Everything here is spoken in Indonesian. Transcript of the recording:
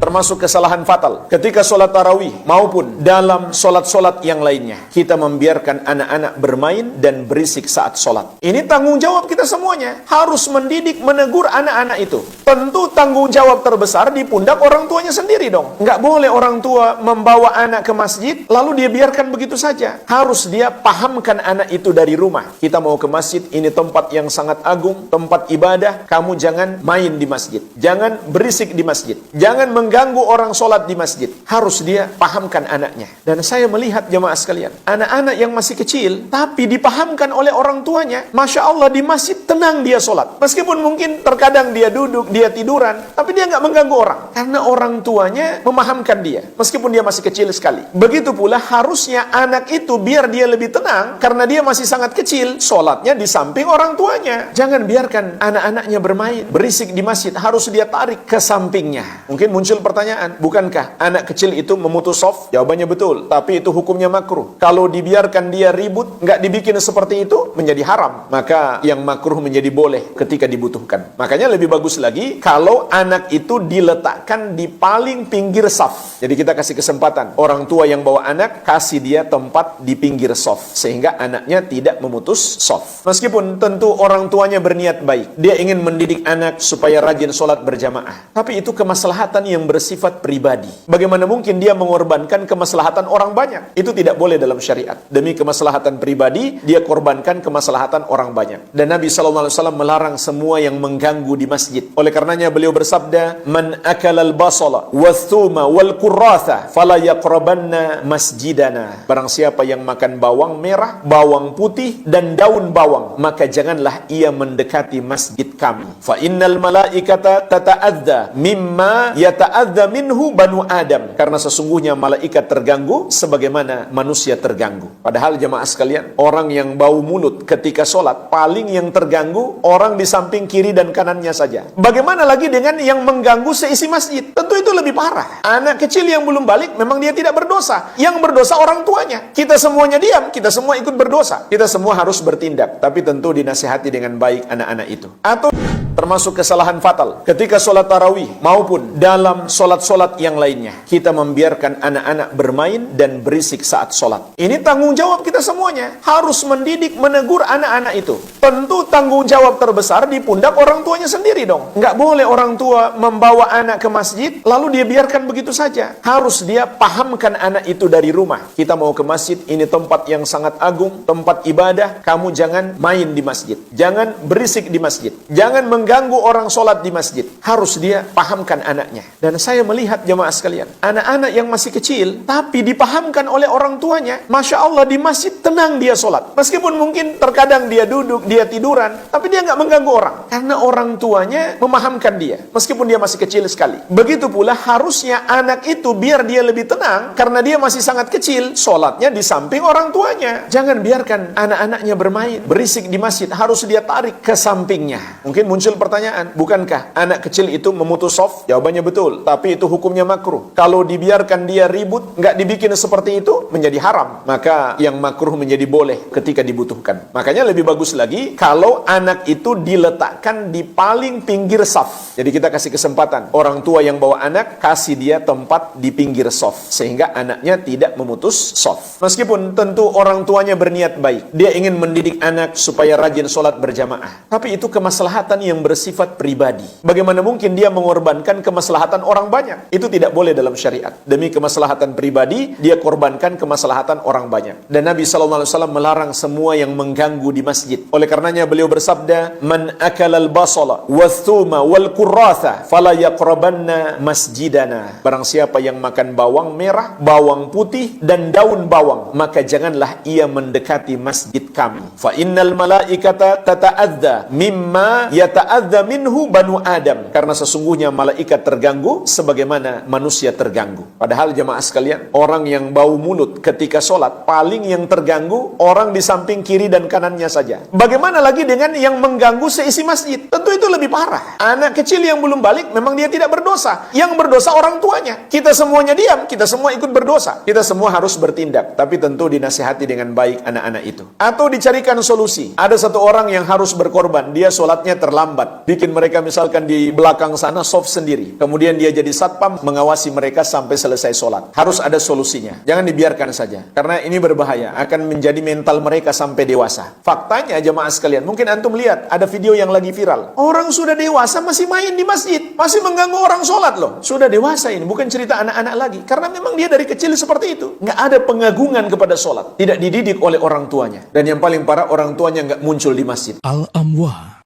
termasuk kesalahan fatal ketika sholat tarawih maupun dalam sholat-sholat yang lainnya. Kita membiarkan anak-anak bermain dan berisik saat sholat. Ini tanggung jawab kita semuanya. Harus mendidik, menegur anak-anak itu. Tentu tanggung jawab terbesar di pundak orang tuanya sendiri dong. Nggak boleh orang tua membawa anak ke masjid, lalu dia biarkan begitu saja. Harus dia pahamkan anak itu dari rumah. Kita mau ke masjid, ini tempat yang sangat agung, tempat ibadah. Kamu jangan main di masjid. Jangan berisik di masjid. Jangan mengganggu orang sholat di masjid. Harus dia pahamkan anaknya. Dan saya melihat jemaah sekalian, anak-anak yang masih kecil, tapi dipahamkan oleh orang tuanya, Masya Allah, di masjid tenang dia sholat. Meskipun mungkin terkadang dia duduk, dia tiduran, tapi dia nggak mengganggu orang. Karena orang tuanya memahamkan dia, meskipun dia masih kecil sekali. Begitu pula harusnya anak itu biar dia lebih tenang, karena dia masih sangat kecil, sholatnya di samping orang tuanya. Jangan biarkan anak-anaknya bermain, berisik di masjid, harus dia tarik ke sampingnya. Mungkin muncul pertanyaan, bukankah anak kecil itu memutus shaf? Jawabannya betul, tapi itu hukumnya makruh. Kalau dibiarkan dia ribut, nggak dibikin seperti itu, menjadi haram. Maka yang makruh menjadi boleh ketika dibutuhkan. Makanya lebih bagus lagi kalau anak itu diletakkan di paling pinggir shaf. Jadi kita kasih kesempatan orang tua yang bawa anak, kasih dia tempat di pinggir shaf, sehingga anaknya tidak memutus shaf. Meskipun tentu orang tuanya berniat baik, dia ingin mendidik anak supaya rajin sholat berjamaah, tapi itu kemaslahatan yang bersifat pribadi. Bagaimana mungkin dia mengorbankan kemaslahatan orang banyak? Itu tidak boleh dalam syariat. Demi kemaslahatan pribadi, dia korbankan kemaslahatan orang banyak. Dan Nabi SAW melarang semua yang mengganggu di masjid. Oleh karenanya beliau bersabda, "Man akalal basala wathuma wal kurratha fala yaqrabanna masjidana." Barang siapa yang makan bawang merah, bawang putih dan daun bawang, maka janganlah ia mendekati masjid kami. Fa innal malaikata tata'adza mimma yata'adza minhu banu Adam. Karena sesungguhnya malaikat terganggu sebagaimana manusia terganggu. Padahal jemaah sekalian, orang yang bau mulut ketika sholat, paling yang terganggu orang di samping kiri dan kanannya saja. Bagaimana lagi dengan yang mengganggu seisi masjid? Tentu itu lebih parah. Anak kecil yang belum balik, memang dia tidak berdosa. Yang berdosa orang tuanya. Kita semuanya diam, kita semua ikut berdosa. Kita semua harus bertindak, tapi tentu dinasihati dengan baik anak-anak itu. Atau termasuk kesalahan fatal ketika sholat tarawih maupun dalam sholat-sholat yang lainnya. Kita membiarkan anak-anak bermain dan berisik saat sholat. Ini tanggung jawab kita semuanya. Harus mendidik, menegur anak-anak itu. Tentu tanggung jawab terbesar di pundak orang tuanya sendiri dong. Nggak boleh orang tua membawa anak ke masjid, lalu dia biarkan begitu saja. Harus dia pahamkan anak itu dari rumah. Kita mau ke masjid, ini tempat yang sangat agung, tempat ibadah. Kamu jangan main di masjid. Jangan berisik di masjid. Jangan mengganggu orang sholat di masjid. Harus dia pahamkan anaknya. Dan saya melihat jemaah sekalian, anak-anak yang masih kecil, tapi dipahamkan oleh orang tuanya, Masya Allah, di masjid tenang dia sholat. Meskipun mungkin terkadang dia duduk, dia tiduran, tapi dia nggak mengganggu orang. Karena orang tuanya memahamkan dia, meskipun dia masih kecil sekali. Begitu pula harusnya anak itu biar dia lebih tenang, karena dia masih sangat kecil, sholatnya di samping orang tuanya. Jangan biarkan anak-anaknya bermain, berisik di masjid, harus dia tarik ke sampingnya. Mungkin muncul pertanyaan, bukankah anak kecil itu memutus shaf? Jawabannya betul, tapi itu hukumnya makruh. Kalau dibiarkan dia ribut, nggak dibikin seperti itu, menjadi haram. Maka yang makruh menjadi boleh ketika dibutuhkan. Makanya lebih bagus lagi kalau anak itu diletakkan di paling pinggir shaf. Jadi kita kasih kesempatan orang tua yang bawa anak, kasih dia tempat di pinggir shaf, sehingga anaknya tidak memutus shaf. Meskipun tentu orang tuanya berniat baik, dia ingin mendidik anak supaya rajin sholat berjamaah, tapi itu kemaslahatan yang bersifat pribadi. Bagaimana mungkin dia mengorbankan kemaslahatan orang banyak? Itu tidak boleh dalam syariat. Demi kemaslahatan pribadi, dia korbankan kemaslahatan orang banyak. Dan Nabi SAW melarang semua yang mengganggu di masjid. Oleh karenanya beliau bersabda, "Man akalal basala wathuma wal kurratha fala yaqrabanna masjidana." Barang siapa yang makan bawang merah, bawang putih dan daun bawang, maka janganlah ia mendekati masjid kami. Fa innal malaikata tata'adza mimma yata'adza minhu banu Adam. Karena sesungguhnya malaikat terganggu sebagaimana manusia terganggu. Padahal jemaah sekalian, orang yang bau mulut ketika sholat, paling yang terganggu orang di samping kiri dan kanannya saja. Bagaimana lagi dengan yang mengganggu seisi masjid? Tentu itu lebih parah. Anak kecil yang belum balik, memang dia tidak berdosa. Yang berdosa orang tuanya. Kita semuanya diam, kita semua ikut berdosa. Kita semua harus bertindak, tapi tentu dinasihati dengan baik anak-anak itu. Atau dicarikan solusi. Ada satu orang yang harus berkorban, dia sholatnya terlambat. hebat. Bikin mereka misalkan di belakang sana soft sendiri. Kemudian dia jadi satpam mengawasi mereka sampai selesai sholat. Harus ada solusinya. Jangan dibiarkan saja. Karena ini berbahaya. Akan menjadi mental mereka sampai dewasa. Faktanya jemaah sekalian, mungkin antum lihat ada video yang lagi viral. Orang sudah dewasa masih main di masjid. Masih mengganggu orang sholat loh. Sudah dewasa ini. Bukan cerita anak-anak lagi. Karena memang dia dari kecil seperti itu. Nggak ada pengagungan kepada sholat. Tidak dididik oleh orang tuanya. Dan yang paling parah, orang tuanya nggak muncul di masjid. Al-Amwah